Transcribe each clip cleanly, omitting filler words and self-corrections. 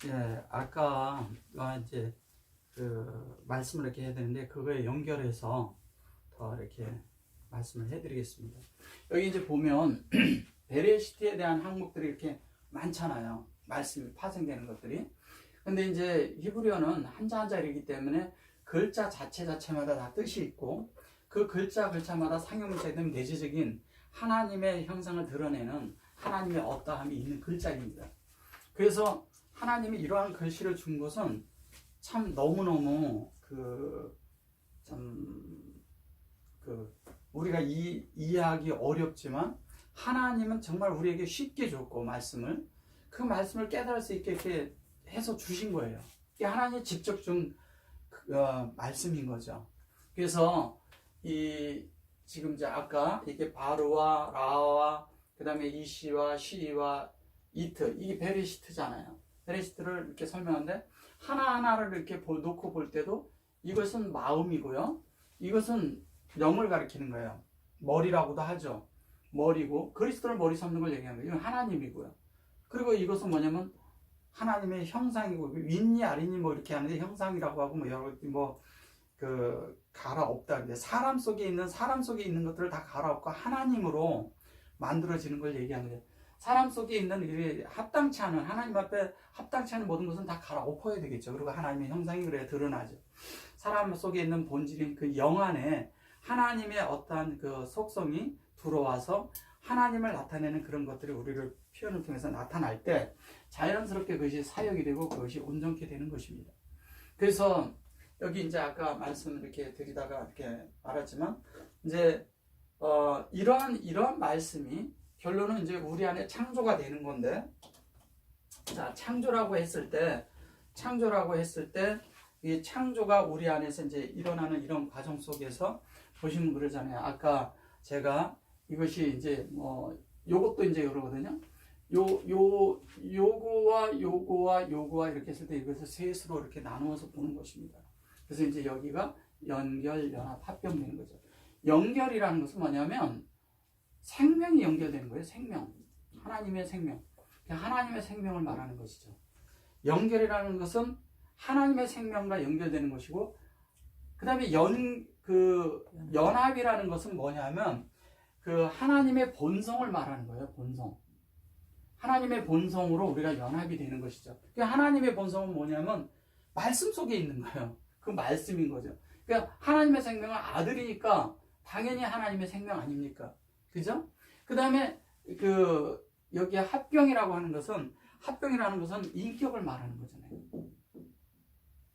예, 아까 이제 그 말씀을 이렇게 해야 되는데 그거에 연결해서 더 이렇게 말씀을 해드리겠습니다. 여기 이제 보면 베레시트에 대한 항목들이 이렇게 많잖아요. 말씀이 파생되는 것들이. 근데 이제 히브리어는 한자 한자이기 때문에 글자 자체마다 다 뜻이 있고 그 글자마다 상용되는 내재적인 하나님의 형상을 드러내는 하나님의 어떠함이 있는 글자입니다. 그래서 하나님이 이러한 글씨를 준 것은 참 너무너무 우리가 이해하기 어렵지만 하나님은 정말 우리에게 쉽게 줬고 그 말씀을 깨달을 수 있게 이렇게 해서 주신 거예요. 이게 하나님이 직접 준 말씀인 거죠. 그래서 지금 이제 아까 이게 바르와 라와 그다음에 이시와 시와 이트 이게 베레시트잖아요. 베레시트를 이렇게 설명하는데 하나하나를 이렇게 놓고 볼 때도 이것은 마음이고요. 이것은 영을 가리키는 거예요. 머리라고도 하죠. 머리고 그리스도를 머리 삼는 걸 얘기하는 거예요. 이건 하나님이고요. 그리고 이것은 뭐냐면 하나님의 형상이고 윗니 아랫니 뭐 이렇게 하는데 형상이라고 하고 뭐 여러 갈아엎다 그래. 사람 속에 있는 것들을 다 갈아엎고 하나님으로 만들어지는 걸 얘기하는 거예요. 사람 속에 있는 합당치 않은 하나님 앞에 합당치 않은 모든 것은 다 갈아엎어야 되겠죠. 그리고 하나님의 형상이 그래야 드러나죠. 사람 속에 있는 본질인 그 영 안에 하나님의 어떠한 그 속성이 들어와서 하나님을 나타내는 그런 것들이 우리를 표현을 통해서 나타날 때 자연스럽게 그것이 사역이 되고 그것이 온전케 되는 것입니다. 그래서 여기 이제 아까 말씀을 이렇게 드리다가 이렇게 말했지만 이제 이러한 말씀이 결론은 이제 우리 안에 창조가 되는 건데, 자, 창조라고 했을 때 이 창조가 우리 안에서 이제 일어나는 이런 과정 속에서 보시면 그러잖아요. 아까 제가 이것이 이제 요것도 이제 이러거든요. 요거와 이렇게 했을 때 이것을 셋으로 이렇게 나누어서 보는 것입니다. 그래서 이제 여기가 연결, 연합, 합병되는 거죠. 연결이라는 것은 뭐냐면 생명이 연결되는 거예요. 생명. 하나님의 생명. 하나님의 생명을 말하는 것이죠. 연결이라는 것은 하나님의 생명과 연결되는 것이고, 그 다음에 연합이라는 것은 뭐냐면 그 하나님의 본성을 말하는 거예요. 본성. 하나님의 본성으로 우리가 연합이 되는 것이죠. 하나님의 본성은 뭐냐면 말씀 속에 있는 거예요. 그 말씀인 거죠. 그러니까 하나님의 생명은 아들이니까 당연히 하나님의 생명 아닙니까? 그죠? 그 다음에 여기 합병이라고 하는 것은 인격을 말하는 거잖아요.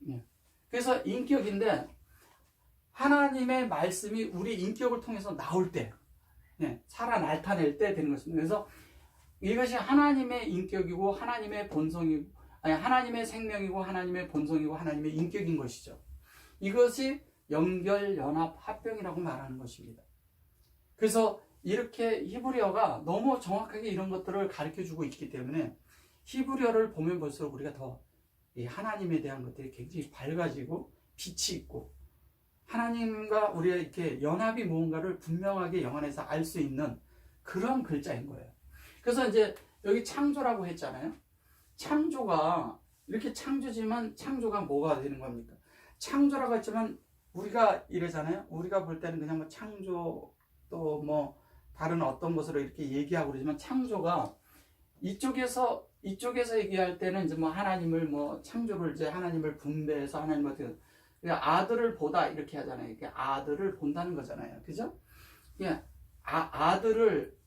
네. 그래서 인격인데 하나님의 말씀이 우리 인격을 통해서 나올 때, 네, 나타낼 때 되는 것입니다. 그래서 이것이 하나님의 인격이고 하나님의 본성이고 하나님의 생명이고 하나님의 본성이고 하나님의 인격인 것이죠. 이것이 연결, 연합, 합병이라고 말하는 것입니다. 그래서 이렇게 히브리어가 너무 정확하게 이런 것들을 가르쳐주고 있기 때문에 히브리어를 보면 볼수록 우리가 더 이 하나님에 대한 것들이 굉장히 밝아지고 빛이 있고 하나님과 우리의 이렇게 연합이 무언가를 분명하게 영안에서 알 수 있는 그런 글자인 거예요. 그래서 이제 여기 창조라고 했잖아요. 창조가 이렇게 창조지만 창조가 뭐가 되는 겁니까? 창조라고 했지만 우리가 이러잖아요. 우리가 볼 때는 그냥 창조 또 다른 어떤 것으로 이렇게 얘기하고 그러지만 창조가 이쪽에서 얘기할 때는 이제 하나님을 창조를 이제 하나님을 분배해서 하나님을 아들을 보다 이렇게 하잖아요. 이렇게 아들을 본다는 거잖아요. 그죠? 아들을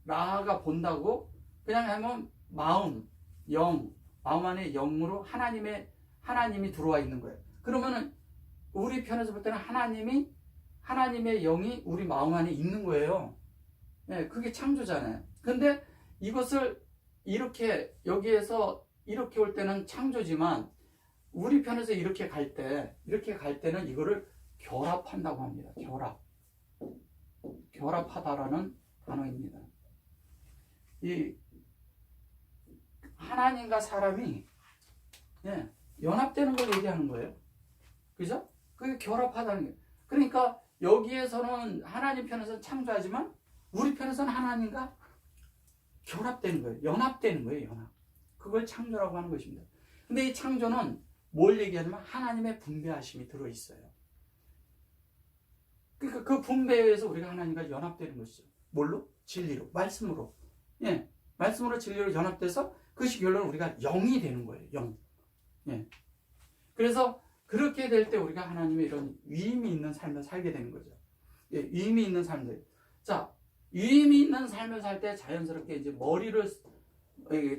라가 본다고 그냥 하면 마음 안에 영으로 하나님이 들어와 있는 거예요. 그러면은 우리 편에서 볼 때는 하나님의 영이 우리 마음 안에 있는 거예요. 네, 그게 창조잖아요. 근데 이것을 여기에서 이렇게 올 때는 창조지만 우리 편에서 이렇게 갈 때는 이거를 결합한다고 합니다. 결합하다라는 단어입니다. 이 하나님과 사람이 연합되는 걸 얘기하는 거예요. 그죠? 그게 결합하다는 거예요. 그러니까 여기에서는 하나님 편에서는 창조하지만 우리 편에서는 하나님과 결합되는 거예요. 연합되는 거예요. 연합. 그걸 창조라고 하는 것입니다. 근데 이 창조는 뭘 얘기하냐면 하나님의 분배하심이 들어있어요. 그러니까 그 분배에 의해서 우리가 하나님과 연합되는 것이죠. 뭘로? 진리로, 말씀으로. 예, 말씀으로 진리로 연합돼서 그것이 결론 우리가 영이 되는 거예요. 영. 예. 그래서 그렇게 될 때 우리가 하나님의 이런 위임이 있는 삶을 살게 되는 거죠. 예, 위임이 있는 삶들. 자, 위임이 있는 삶을 살 때 자연스럽게 이제 머리를,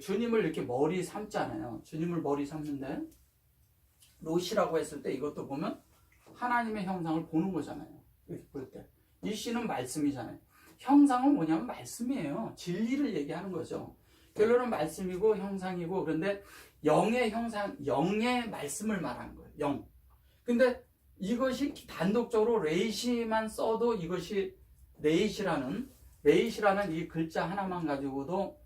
주님을 이렇게 머리 삼잖아요. 주님을 머리 삼는데, 롯이라고 했을 때 이것도 보면 하나님의 형상을 보는 거잖아요. 이렇게 볼 때. 이 씨는 말씀이잖아요. 형상은 뭐냐면 말씀이에요. 진리를 얘기하는 거죠. 결론은 말씀이고 형상이고, 그런데 영의 형상, 영의 말씀을 말하는 거예요. 영. 근데 이것이 단독적으로 레이시만 써도 이것이 레이시라는 이 글자 하나만 가지고도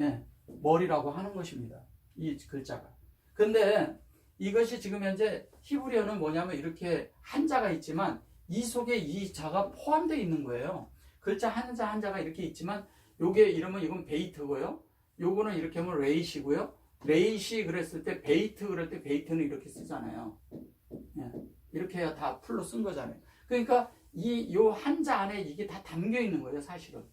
예, 머리라고 하는 것입니다. 이 글자가. 근데 이것이 지금 현재 히브리어는 뭐냐면 이렇게 한자가 있지만 이 속에 이 자가 포함되어 있는 거예요. 글자 한자가 이렇게 있지만 요게 이러면 이건 베이트고요. 요거는 이렇게 하면 레이시고요. 레이시 그랬을 때 베이트 그럴 때 베이트는 이렇게 쓰잖아요. 예, 이렇게 해야 다 풀로 쓴 거잖아요. 그러니까 요 한자 안에 이게 다 담겨 있는 거예요, 사실은.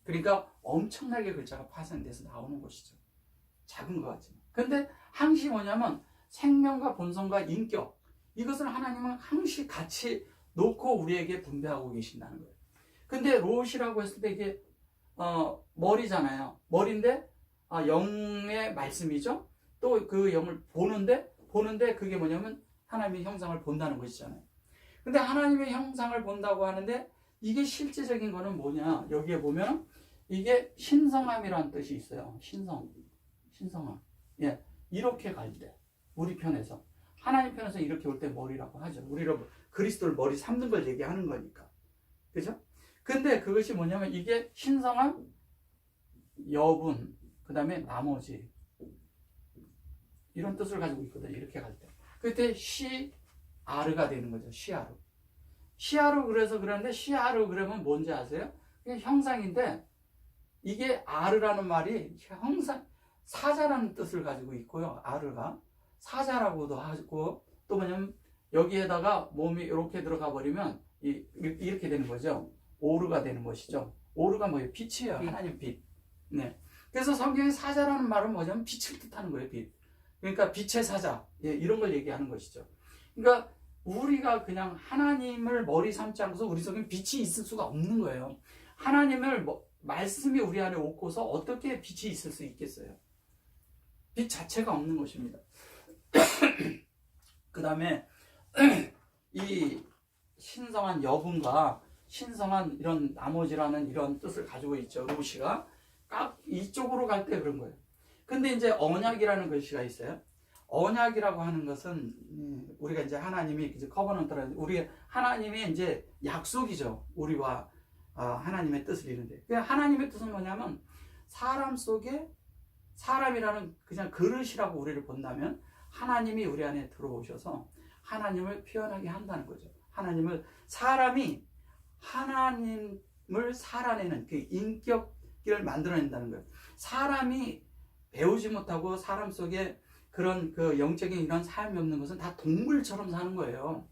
그러니까 엄청나게 글자가 파생돼서 나오는 것이죠. 작은 것 같지만. 근데 항시 뭐냐면 생명과 본성과 인격, 이것을 하나님은 항시 같이 놓고 우리에게 분배하고 계신다는 거예요. 근데 롯이라고 했을 때 이게 머리잖아요. 머리인데 영의 말씀이죠. 또 그 영을 보는데 그게 뭐냐면 하나님의 형상을 본다는 것이잖아요. 근데 하나님의 형상을 본다고 하는데 이게 실제적인 거는 뭐냐? 여기에 보면 이게 신성함이라는 뜻이 있어요. 신성함. 예, 이렇게 갈 때 우리 편에서 하나님 편에서 이렇게 올 때 머리라고 하죠. 우리로 그리스도를 머리 삼는 걸 얘기하는 거니까. 그죠? 근데 그것이 뭐냐면 이게 신성함, 여분, 그 다음에 나머지 이런 뜻을 가지고 있거든요. 이렇게 갈 때. 그때 시아르가 되는 거죠. 시아르. 시아르 그래서 그러는데 시아르 그러면 뭔지 아세요? 그게 형상인데 이게 아르라는 말이 형상, 사자라는 뜻을 가지고 있고요. 아르가. 사자라고도 하고 또 뭐냐면 여기에다가 몸이 이렇게 들어가 버리면 이렇게 되는 거죠. 오르가 되는 것이죠. 오르가 뭐예요? 빛이에요. 하나님 빛. 네. 그래서 성경에 사자라는 말은 뭐냐면 빛을 뜻하는 거예요. 빛. 그러니까 빛의 사자. 예, 이런 걸 얘기하는 것이죠. 그러니까 우리가 그냥 하나님을 머리 삼지 않고서 우리 속에 빛이 있을 수가 없는 거예요. 하나님을 말씀이 우리 안에 오고서 어떻게 빛이 있을 수 있겠어요? 빛 자체가 없는 것입니다. 그 다음에 이 신성한 여분과 신성한 이런 나머지라는 이런 뜻을 가지고 있죠. 롯이가 각 이쪽으로 갈 때 그런 거예요. 근데 이제 언약이라는 글씨가 있어요. 언약이라고 하는 것은 우리가 이제 하나님이 이제 커버넌트라는 우리 하나님의 이제 약속이죠. 우리와 하나님의 뜻을 이루는데 그 하나님의 뜻은 뭐냐면 사람 속에 사람이라는 그냥 그릇이라고 우리를 본다면 하나님이 우리 안에 들어오셔서 하나님을 표현하게 한다는 거죠. 사람이 하나님을 살아내는 그 인격을 만들어낸다는 거예요. 사람이 배우지 못하고 사람 속에 그런 그 영적인 이런 삶이 없는 것은 다 동물처럼 사는 거예요.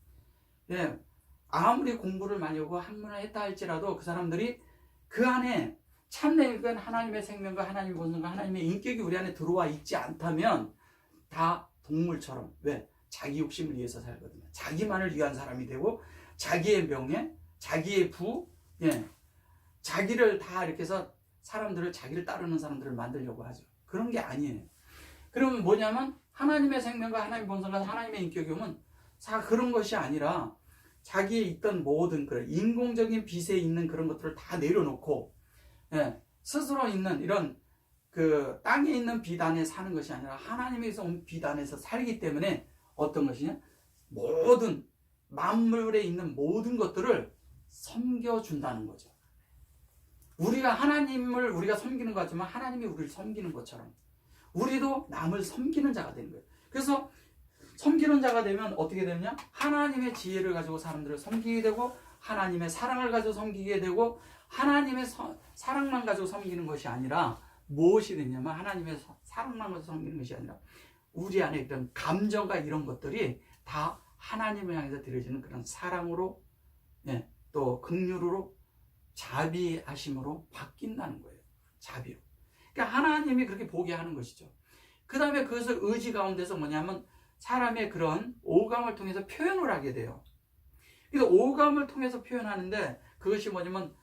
예, 아무리 공부를 많이 하고 학문을 했다 할지라도 그 사람들이 그 안에 참된 하나님의 생명과 하나님의 본성과 하나님의 인격이 우리 안에 들어와 있지 않다면 다 동물처럼 왜? 자기 욕심을 위해서 살거든요. 자기만을 위한 사람이 되고 자기의 명예, 자기의 부, 예, 자기를 다 이렇게 해서 자기를 따르는 사람들을 만들려고 하죠. 그런 게 아니에요. 그러면 뭐냐면 하나님의 생명과 하나님의 본성과 하나님의 인격이 오면 그런 것이 아니라 자기에 있던 모든 그런 인공적인 빛에 있는 그런 것들을 다 내려놓고 예, 스스로 있는 이런 그 땅에 있는 빛 안에 사는 것이 아니라 하나님에서 온 빛 안에서 살기 때문에 어떤 것이냐? 모든 만물에 있는 모든 것들을 섬겨준다는 거죠. 우리가 하나님을 우리가 섬기는 것 같지만 하나님이 우리를 섬기는 것처럼 우리도 남을 섬기는 자가 되는 거예요. 그래서 섬기는 자가 되면 어떻게 되느냐? 하나님의 지혜를 가지고 사람들을 섬기게 되고 하나님의 사랑을 가지고 섬기게 되고 하나님의 사랑만 가지고 섬기는 것이 아니라 무엇이 되냐면 하나님의 사랑만 가지고 섬기는 것이 아니라 우리 안에 그런 감정과 이런 것들이 다 하나님을 향해서 드려지는 그런 사랑으로, 예, 또 긍휼으로, 자비하심으로 바뀐다는 거예요. 자비로. 그러니까 하나님이 그렇게 보게 하는 것이죠. 그 다음에 그것을 의지 가운데서 뭐냐면 사람의 그런 오감을 통해서 표현을 하게 돼요. 그러니까 오감을 통해서 표현하는데 그것이 뭐냐면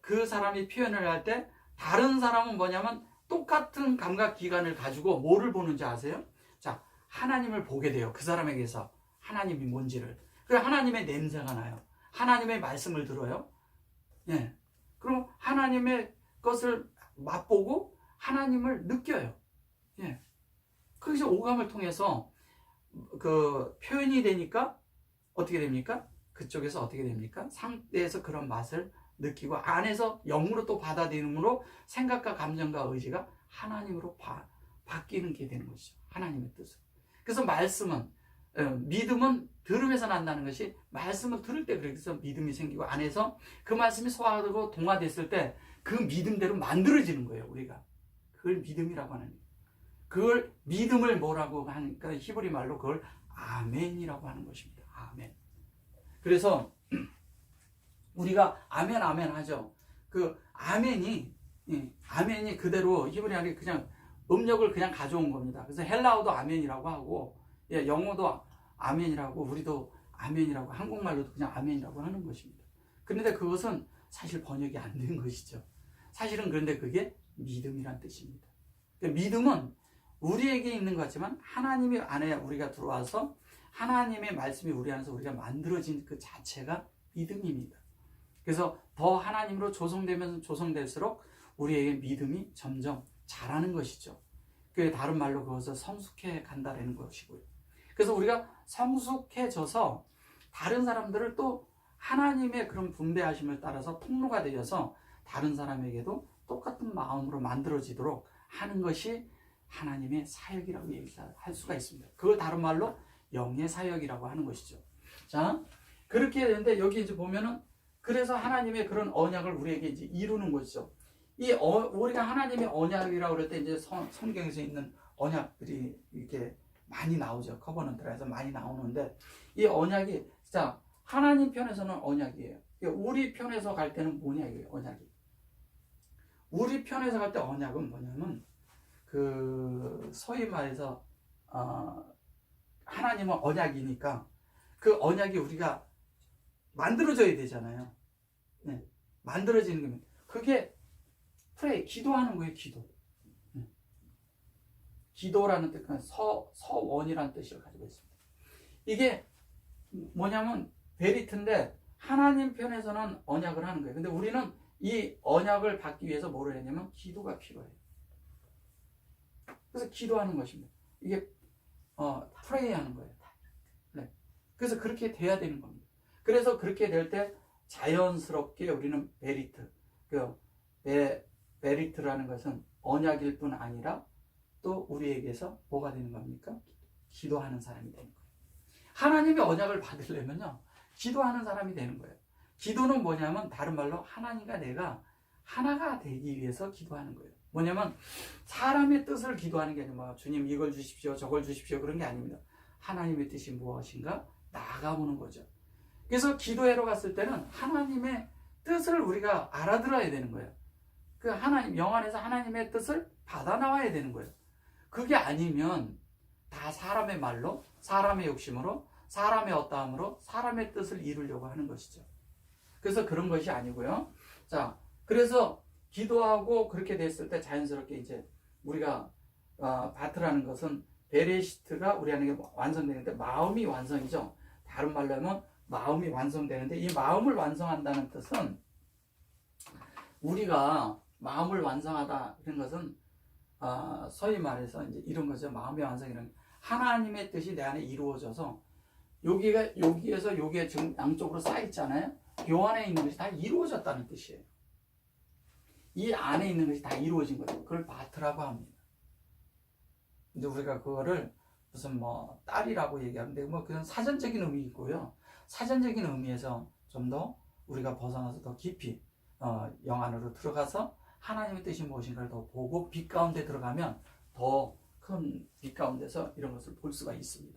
그 사람이 표현을 할 때 다른 사람은 뭐냐면 똑같은 감각 기관을 가지고 뭐를 보는지 아세요? 자, 하나님을 보게 돼요. 그 사람에게서 하나님이 뭔지를. 그리고 하나님의 냄새가 나요. 하나님의 말씀을 들어요. 예. 그럼 하나님의 것을 맛보고 하나님을 느껴요. 예. 그래서 오감을 통해서 그 표현이 되니까 어떻게 됩니까? 그쪽에서 어떻게 됩니까? 상대에서 그런 맛을 느끼고 안에서 영으로 또 받아들임으로 생각과 감정과 의지가 하나님으로 바뀌는 게 되는 것이죠. 하나님의 뜻으로. 그래서 말씀은 믿음은 들음에서 난다는 것이 말씀을 들을 때 그래서 믿음이 생기고 안에서 그 말씀이 소화되고 동화됐을 때 그 믿음대로 만들어지는 거예요. 우리가 그걸 믿음이라고 하는 거예요. 그걸 믿음을 뭐라고 하니까 히브리 말로 그걸 아멘이라고 하는 것입니다. 아멘. 그래서 우리가 아멘 아멘 하죠. 그 아멘이 그대로 히브리 안에 그냥 음력을 그냥 가져온 겁니다. 그래서 헬라어도 아멘이라고 하고 영어도 아멘이라고 우리도 아멘이라고 한국말로도 그냥 아멘이라고 하는 것입니다. 그런데 그것은 사실 번역이 안 된 것이죠. 사실은 그런데 그게 믿음이란 뜻입니다. 그러니까 믿음은 우리에게 있는 것 같지만 하나님의 안에 우리가 들어와서 하나님의 말씀이 우리 안에서 우리가 만들어진 그 자체가 믿음입니다. 그래서 더 하나님으로 조성되면서 조성될수록 우리에게 믿음이 점점 자라는 것이죠. 그 다른 말로 그것을 성숙해 간다는 것이고요. 그래서 우리가 성숙해져서 다른 사람들을 또 하나님의 그런 분배하심을 따라서 통로가 되어서 다른 사람에게도 똑같은 마음으로 만들어지도록 하는 것이 하나님의 사역이라고 얘기할 수가 있습니다. 그걸 다른 말로 영의 사역이라고 하는 것이죠. 자, 그렇게 되는데 여기 이제 보면은 그래서 하나님의 그런 언약을 우리에게 이제 이루는 것이죠. 우리가 하나님의 언약이라고 그럴 때 이제 성경에서 있는 언약들이 이렇게 많이 나오죠. 커버넌트라서 많이 나오는데 이 언약이 진짜 하나님 편에서는 언약이에요. 우리 편에서 갈 때는 뭐냐 이거예요. 언약이. 우리 편에서 갈 때 언약은 뭐냐면 그 소위 말해서 하나님은 언약이니까 그 언약이 우리가 만들어져야 되잖아요. 네. 만들어지는 겁니다. 그게 기도하는 거예요. 기도. 네. 기도라는 뜻은 서원이라는 뜻을 가지고 있습니다. 이게 뭐냐면 베리트인데 하나님 편에서는 언약을 하는 거예요. 근데 우리는 이 언약을 받기 위해서 뭐를 했냐면 기도가 필요해요. 그래서 기도하는 것입니다. 이게 프레이 하는 거예요. 네. 그래서 그렇게 돼야 되는 겁니다. 그래서 그렇게 될 때 자연스럽게 우리는 베리트, 베리트라는 것은 언약일 뿐 아니라 또 우리에게서 뭐가 되는 겁니까? 기도하는 사람이 되는 거예요. 하나님의 언약을 받으려면요, 기도하는 사람이 되는 거예요. 기도는 뭐냐면 다른 말로 하나님과 내가 하나가 되기 위해서 기도하는 거예요. 뭐냐면 사람의 뜻을 기도하는 게 아니라 주님 이걸 주십시오 저걸 주십시오 그런 게 아닙니다. 하나님의 뜻이 무엇인가 나아가보는 거죠. 그래서 기도회로 갔을 때는 하나님의 뜻을 우리가 알아들어야 되는 거예요. 그 하나님 영 안에서 하나님의 뜻을 받아 나와야 되는 거예요. 그게 아니면 다 사람의 말로 사람의 욕심으로 사람의 어떠함으로 사람의 뜻을 이루려고 하는 것이죠. 그래서 그런 것이 아니고요. 자, 그래서 기도하고 그렇게 됐을 때 자연스럽게 이제 우리가 바트라는 것은 베레시트가 우리 안에 완성되는데 마음이 완성이죠. 다른 말로 하면 마음이 완성되는데 이 마음을 완성한다는 뜻은 우리가 마음을 완성하다 이런 것은 소위 말해서 이제 이런 거죠. 마음의 완성이라는 하나님의 뜻이 내 안에 이루어져서 여기에서 여기에 지금 양쪽으로 쌓여 있잖아요. 요 안에 있는 것이 다 이루어졌다는 뜻이에요. 이 안에 있는 것이 다 이루어진 거죠. 그걸 바트라고 합니다. 근데 우리가 그거를 무슨 딸이라고 얘기하는데 그런 사전적인 의미 있고요. 사전적인 의미에서 좀 더 우리가 벗어나서 더 깊이 영 안으로 들어가서 하나님의 뜻이 무엇인가를 더 보고 빛 가운데 들어가면 더 큰 빛 가운데서 이런 것을 볼 수가 있습니다.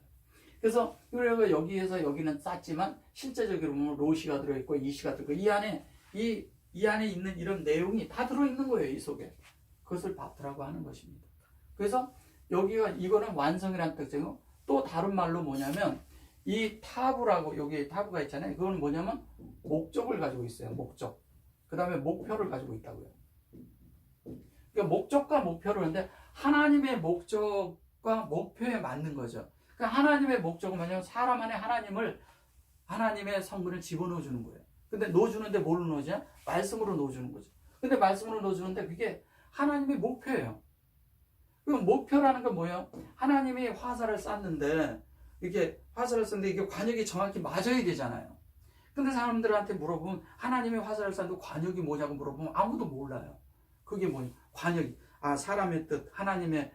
그래서 우리가 여기에서 여기는 쌌지만 실제적으로 보면 로시가 들어있고 이시가 들어있고 이 안에 있는 이런 내용이 다 들어있는 거예요. 이 속에. 그것을 바트라고 하는 것입니다. 그래서 여기가 이거는 완성이라는 특징이고 또 다른 말로 뭐냐면 이 타부라고 여기 타부가 있잖아요. 그건 뭐냐면 목적을 가지고 있어요. 목적. 그 다음에 목표를 가지고 있다고요. 그러니까 목적과 목표를 하는데 하나님의 목적과 목표에 맞는 거죠. 그러니까 하나님의 목적은 뭐냐면 사람 안에 하나님의 성분을 집어넣어 주는 거예요. 근데 넣어주는데 뭘로 넣어주냐? 말씀으로 넣어주는 거죠. 근데 말씀으로 넣어주는데 그게 하나님의 목표예요. 그 목표라는 건 뭐예요? 하나님이 화살을 쐈는데 이게 관역이 정확히 맞아야 되잖아요. 근데 사람들한테 물어보면 하나님이 화살을 쐈는데 관역이 뭐냐고 물어보면 아무도 몰라요. 그게 뭐냐? 관역이 사람의 뜻, 하나님의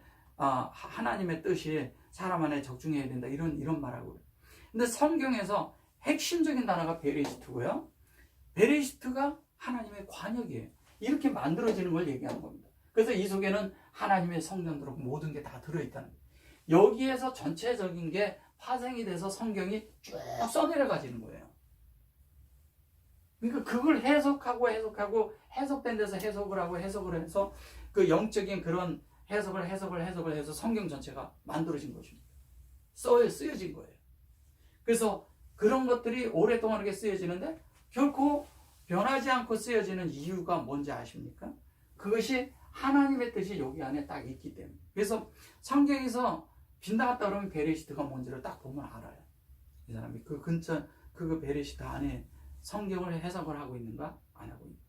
뜻이 사람 안에 적중해야 된다. 이런 말하고요. 근데 성경에서 핵심적인 단어가 베레시트고요. 베레시트가 하나님의 관역이에요. 이렇게 만들어지는 걸 얘기하는 겁니다. 그래서 이 속에는 하나님의 성령들로 모든 게 다 들어있다는 거예요. 여기에서 전체적인 게 파생이 돼서 성경이 쭉 써내려가지는 거예요. 그러니까 그걸 해석하고 해석된 데서 해석을 하고 해석을 해서 그 영적인 그런 해석을 해서 성경 전체가 만들어진 것입니다. 쓰여진 거예요. 그래서 그런 것들이 오랫동안 이렇게 쓰여지는데 결코 변하지 않고 쓰여지는 이유가 뭔지 아십니까? 그것이 하나님의 뜻이 여기 안에 딱 있기 때문에. 그래서 성경에서 빗나갔다 그러면 베레시트가 뭔지를 딱 보면 알아요. 이 사람이 그 근처 그 베레시트 안에 성경을 해석을 하고 있는가 안 하고 있는가.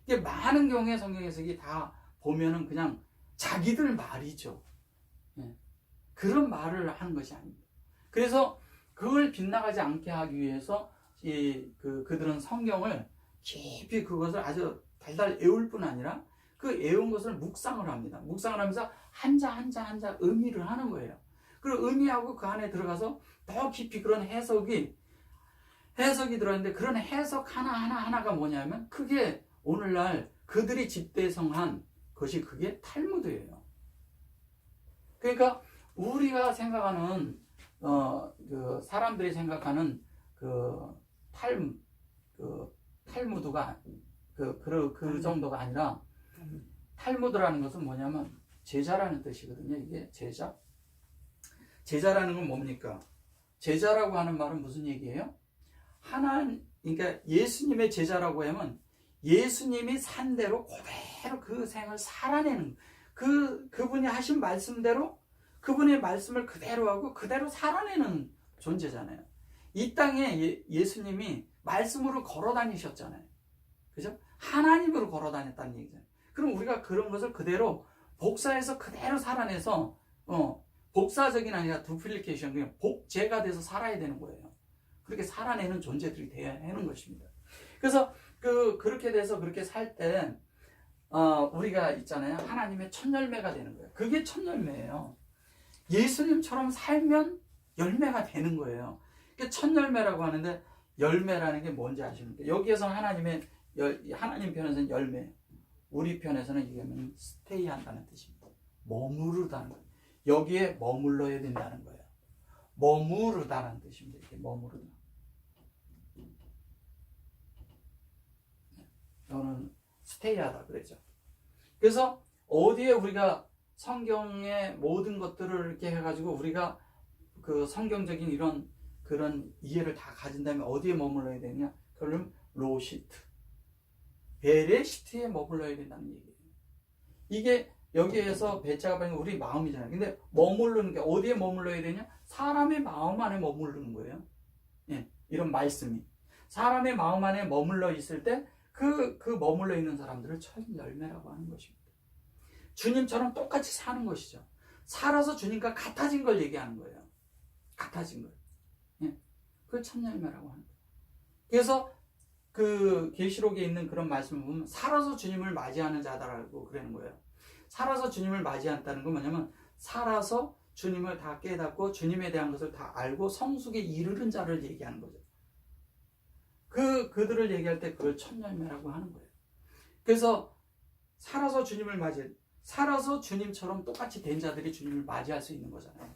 이게 많은 경우에 성경 해석이 다 보면은 그냥 자기들 말이죠. 예. 그런 말을 하는 것이 아닙니다. 그래서 그걸 빗나가지 않게 하기 위해서 그들은 성경을 깊이 그것을 아주 달달 애울 뿐 아니라 그 애운 것을 묵상을 합니다. 묵상을 하면서 한자 의미를 하는 거예요. 그리고 의미하고 그 안에 들어가서 더 깊이 그런 해석이 들어있는데 그런 해석 하나가 뭐냐면 그게 오늘날 그들이 집대성한 것이 그게 탈무드예요. 그러니까 우리가 생각하는 그 사람들이 생각하는 탈무드가 그 정도가 아니라 탈무드라는 것은 뭐냐면 제자라는 뜻이거든요. 이게 제자라는 건 뭡니까? 제자라고 하는 말은 무슨 얘기예요? 그러니까 예수님의 제자라고 하면 예수님이 산 대로 그대로 그 생을 살아내는 그분이 하신 말씀대로 그분의 말씀을 그대로 하고 그대로 살아내는 존재잖아요. 이 땅에 예수님이 말씀으로 걸어 다니셨잖아요. 그죠? 하나님으로 걸어 다녔다는 얘기잖아요. 그럼 우리가 그런 것을 그대로 복사해서 그대로 살아내서 복사적인 아니라 두플리케이션, 그냥 복제가 돼서 살아야 되는 거예요. 그렇게 살아내는 존재들이 되어야 하는 것입니다. 그래서 그렇게 돼서 그렇게 살 때 우리가 있잖아요. 하나님의 첫 열매가 되는 거예요. 그게 첫 열매예요. 예수님처럼 살면 열매가 되는 거예요. 그게 첫 열매라고 하는데 열매라는 게 뭔지 아십니까? 여기에서 하나님 편에서는 열매, 우리 편에서는 이게 스테이 한다는 뜻입니다. 머무르다는 거예요. 여기에 머물러야 된다는 거예요. 머무르다라는 뜻입니다. 이렇게 머무르다. 저는 스테이하다 그랬죠. 그래서 어디에 우리가 성경의 모든 것들을 이렇게 해가지고 우리가 그 성경적인 그런 이해를 다 가진다면 어디에 머물러야 되냐? 그러면 로시트, 베레시트에 머물러야 된다는 얘기예요. 이게 여기에서 배자가 바인 우리 마음이잖아요. 근데 머무르는 게 어디에 머물러야 되냐? 사람의 마음 안에 머무르는 거예요. 예, 이런 말씀이 사람의 마음 안에 머물러 있을 때 그 머물러 있는 사람들을 첫 열매라고 하는 것입니다. 주님처럼 똑같이 사는 것이죠. 살아서 주님과 같아진 걸 얘기하는 거예요. 같아진 걸. 예, 그걸 첫 열매라고 하는 거예요. 그래서 그 계시록에 있는 그런 말씀을 보면 살아서 주님을 맞이하는 자다라고 그러는 거예요. 살아서 주님을 맞이한다는 건 뭐냐면 살아서 주님을 다 깨닫고 주님에 대한 것을 다 알고 성숙에 이르는 자를 얘기하는 거죠. 그들을 얘기할 때 그걸 첫 열매라고 하는 거예요. 그래서 살아서 주님을 맞이해 살아서 주님처럼 똑같이 된 자들이 주님을 맞이할 수 있는 거잖아요.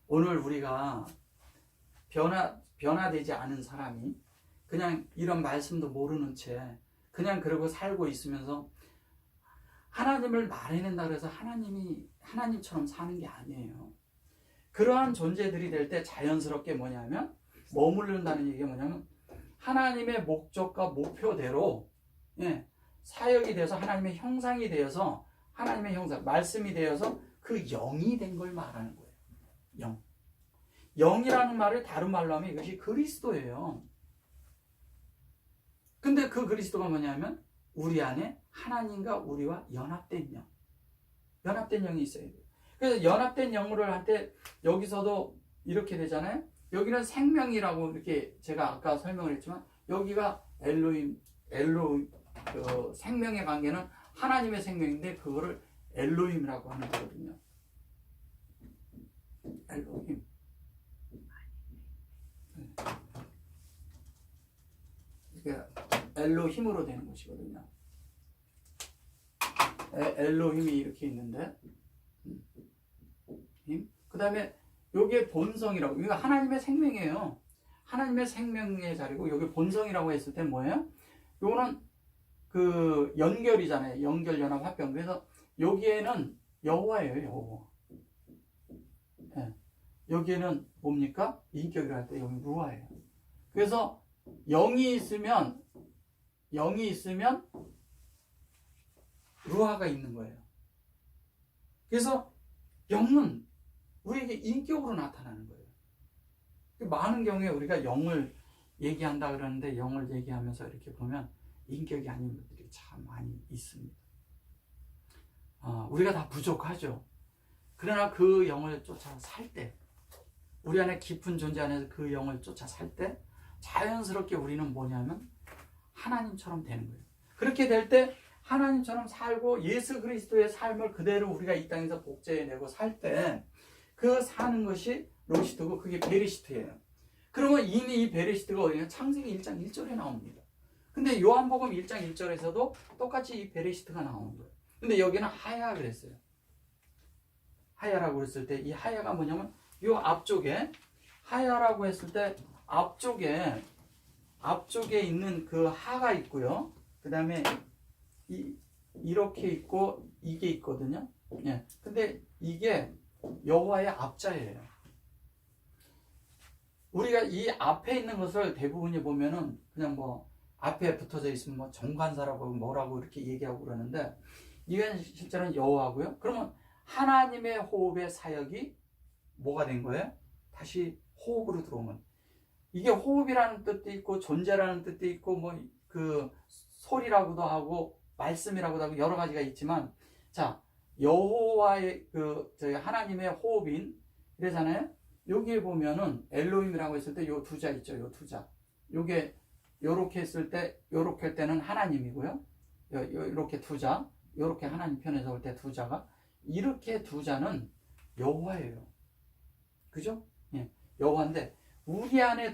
오늘 우리가 변화되지 않은 사람이 그냥 이런 말씀도 모르는 채 그냥 그러고 살고 있으면서 하나님을 말해낸다 그래서 하나님처럼 사는 게 아니에요. 그러한 존재들이 될 때 자연스럽게 뭐냐면 머무른다는 얘기가 뭐냐면 하나님의 목적과 목표대로 사역이 되어서 하나님의 형상이 되어서 하나님의 형상, 말씀이 되어서 그 영이 된 걸 말하는 거예요. 영. 영이라는 말을 다른 말로 하면 이것이 그리스도예요. 근데 그 그리스도가 뭐냐면 우리 안에 하나님과 우리와 연합된 영. 연합된 영이 있어야 돼요. 그래서 연합된 영으로 할 때 여기서도 이렇게 되잖아요. 여기는 생명이라고 이렇게 제가 아까 설명을 했지만 여기가 엘로힘 그 생명의 관계는 하나님의 생명인데 그거를 엘로힘이라고 하는 거거든요. 엘로힘. 이게 엘로힘으로 되는 것이거든요. 엘로힘이 이렇게 있는데 그 다음에 요게 본성이라고, 이거 하나님의 생명이에요. 하나님의 생명의 자리고 요게 본성이라고 했을 때 뭐예요? 요거는 그 연결이잖아요. 연결, 연합, 합병. 그래서 여기에는 여호와예요. 여호와. 네. 여기에는 뭡니까? 인격이라 할 때 여기 루아예요. 그래서 영이 있으면 루아가 있는 거예요. 그래서 영은 우리에게 인격으로 나타나는 거예요. 많은 경우에 우리가 영을 얘기한다 그러는데 영을 얘기하면서 이렇게 보면 인격이 아닌 것들이 참 많이 있습니다. 우리가 다 부족하죠. 그러나 그 영을 쫓아 살 때, 우리 안에 깊은 존재 안에서 그 영을 쫓아 살 때 자연스럽게 우리는 뭐냐면 하나님처럼 되는 거예요. 그렇게 될 때 하나님처럼 살고 예수 그리스도의 삶을 그대로 우리가 이 땅에서 복제해내고 살 때 그 사는 것이 로시트고 그게 베리시트예요. 그러면 이미 이 베리시트가 어디냐? 창세기 1장 1절에 나옵니다. 근데 요한복음 1장 1절에서도 똑같이 이 베리시트가 나오는 거예요. 근데 여기는 하야 그랬어요. 하야라고 그랬을 때 이 하야가 뭐냐면 요 앞쪽에 하야라고 했을 때 앞쪽에 있는 그 하가 있고요. 그 다음에 이렇게 있고 이게 있거든요. 예. 근데 이게 여호와의 앞자예요. 우리가 이 앞에 있는 것을 대부분이 보면은 그냥 뭐 앞에 붙어져 있으면 뭐 정관사라고 뭐라고 이렇게 얘기하고 그러는데 이건 실제로는 여호와고요. 그러면 하나님의 호흡의 사역이 뭐가 된 거예요? 다시 호흡으로 들어온 거예요. 이게 호흡이라는 뜻도 있고 존재라는 뜻도 있고 뭐 그 소리라고도 하고 말씀이라고도 하고 여러 가지가 있지만, 자, 여호와의 그 저희 하나님의 호흡인 이래잖아요. 여기에 보면은 엘로힘이라고 했을 때 요 두 자 있죠. 요 두 자. 요게 요렇게 했을 때 요렇게 할 때는 하나님이고요. 요렇게 두 자. 요렇게 하나님 편에서 볼 때 두 자가 이렇게 두 자는 여호와예요. 그죠? 예. 여호와인데 우리 안에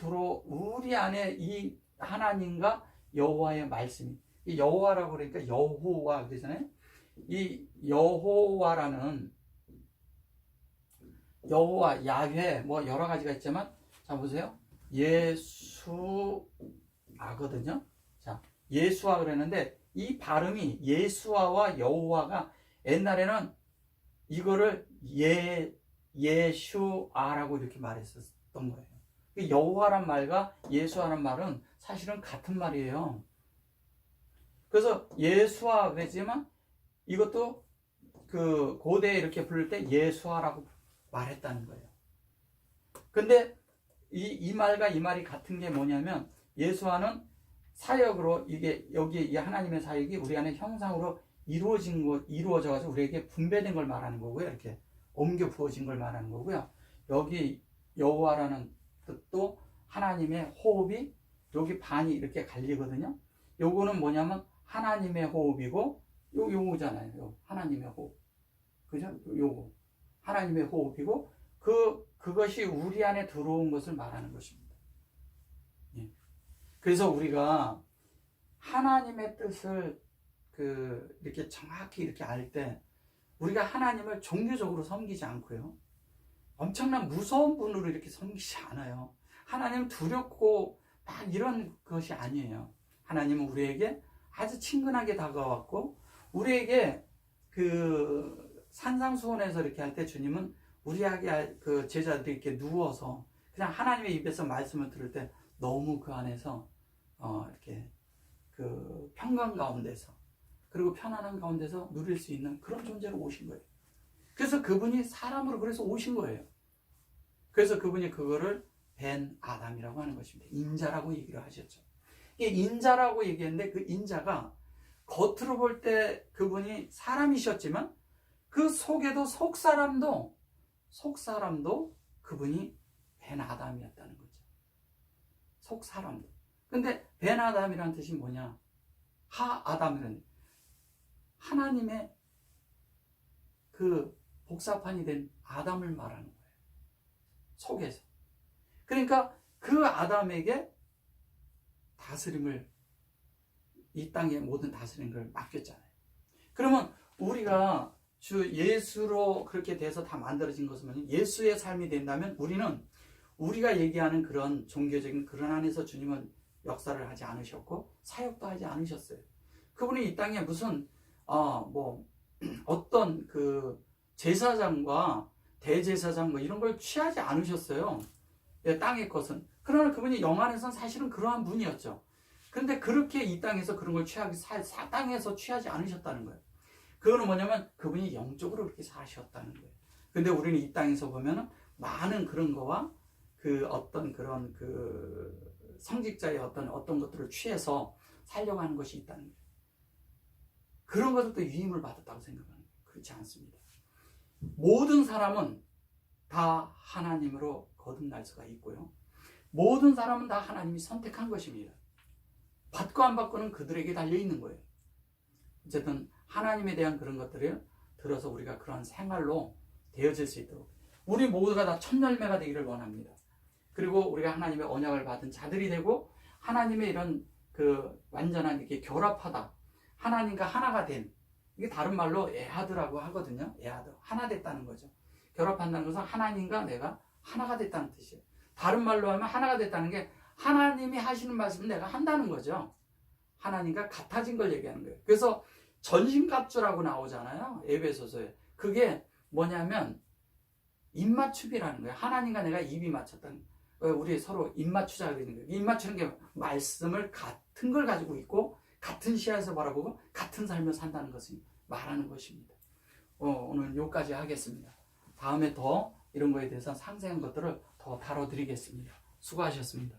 이 하나님과 여호와의 말씀이, 이 여호와라고 그러니까 여호와 그러잖아요. 이 여호와라는 여호와, 야훼 뭐 여러 가지가 있지만, 자 보세요. 예수아거든요. 자, 예수아 그랬는데 이 발음이 예수아와 여호와가 옛날에는 이거를 예슈아라고 이렇게 말했었던 거예요. 여호와란 말과 예수아란 말은 사실은 같은 말이에요. 그래서 예수아 그랬지만 이것도 그 고대에 이렇게 부를 때 예수아라고 말했다는 거예요. 근데 이 말과 이 말이 같은 게 뭐냐면, 예수아는 사역으로 이게 여기 이 하나님의 사역이 우리 안에 형상으로 이루어져 가지고 우리에게 분배된 걸 말하는 거고요. 이렇게 옮겨 부어진 걸 말하는 거고요. 여기 여호와라는 뜻도 하나님의 호흡이 여기 반이 이렇게 갈리거든요. 요거는 뭐냐면 하나님의 호흡이고 요거잖아요. 하나님의 호흡. 그죠? 요거. 하나님의 호흡이고 그것이 우리 안에 들어온 것을 말하는 것입니다. 예. 그래서 우리가 하나님의 뜻을 이렇게 정확히 이렇게 알 때 우리가 하나님을 종교적으로 섬기지 않고요. 엄청난 무서운 분으로 이렇게 섬기지 않아요. 하나님 두렵고 막 이런 것이 아니에요. 하나님은 우리에게 아주 친근하게 다가왔고 우리에게 산상수훈에서 이렇게 할 때 주님은 우리에게 그 제자들이 이렇게 누워서 그냥 하나님의 입에서 말씀을 들을 때 너무 그 안에서 이렇게 그 평강 가운데서 그리고 편안한 가운데서 누릴 수 있는 그런 존재로 오신 거예요. 그래서 그분이 사람으로 그래서 오신 거예요. 그래서 그분이 그거를 벤 아담이라고 하는 것입니다. 인자라고 얘기를 하셨죠. 이게 인자라고 얘기했는데 그 인자가 겉으로 볼 때 그분이 사람이셨지만 그 속에도 속사람도 그분이 벤 아담이었다는 거죠. 속사람도. 근데 벤 아담이라는 뜻이 뭐냐? 하 아담이라는 하나님의 그 복사판이 된 아담을 말하는 거예요. 속에서. 그러니까 그 아담에게 다스림을 이 땅의 모든 다스림을 맡겼잖아요. 그러면 우리가 주 예수로 그렇게 돼서 다 만들어진 것은 예수의 삶이 된다면 우리는 우리가 얘기하는 그런 종교적인 그런 안에서 주님은 역사를 하지 않으셨고 사역도 하지 않으셨어요. 그분이 이 땅에 무슨 어떤 그 제사장과 대제사장 뭐 이런 걸 취하지 않으셨어요. 땅의 것은. 그러나 그분이 영안에서는 사실은 그러한 분이었죠. 그런데 그렇게 이 땅에서 그런 걸 땅에서 취하지 않으셨다는 거예요. 그거는 뭐냐면 그분이 영적으로 그렇게 사셨다는 거예요. 근데 우리는 이 땅에서 보면은 많은 그런 거와 그 어떤 그런 그 성직자의 어떤 것들을 취해서 살려고 하는 것이 있다는 거예요. 그런 것들도 유임을 받았다고 생각하는 거예요. 그렇지 않습니다. 모든 사람은 다 하나님으로 거듭날 수가 있고요. 모든 사람은 다 하나님이 선택한 것입니다. 받고 안 받고는 그들에게 달려있는 거예요. 어쨌든 하나님에 대한 그런 것들을 들어서 우리가 그런 생활로 되어질 수 있도록 우리 모두가 다 첫 열매가 되기를 원합니다. 그리고 우리가 하나님의 언약을 받은 자들이 되고 하나님의 이런 그 완전한 이렇게 결합하다 하나님과 하나가 된 이게 다른 말로 에하드라고 하거든요. 에하드 하나 됐다는 거죠. 결합한다는 것은 하나님과 내가 하나가 됐다는 뜻이에요. 다른 말로 하면 하나가 됐다는 게 하나님이 하시는 말씀을 내가 한다는 거죠. 하나님과 같아진 걸 얘기하는 거예요. 그래서 전신갑주라고 나오잖아요. 에베소서에. 그게 뭐냐면 입맞춤이라는 거예요. 하나님과 내가 입이 맞췄다는 거예요. 우리 서로 입맞추자 그러는 거예요. 입맞추는 게 말씀을 같은 걸 가지고 있고 같은 시야에서 바라보고 같은 삶을 산다는 것을 말하는 것입니다. 오늘 여기까지 하겠습니다. 다음에 더 이런 거에 대해서 상세한 것들을 더 다뤄드리겠습니다. 수고하셨습니다.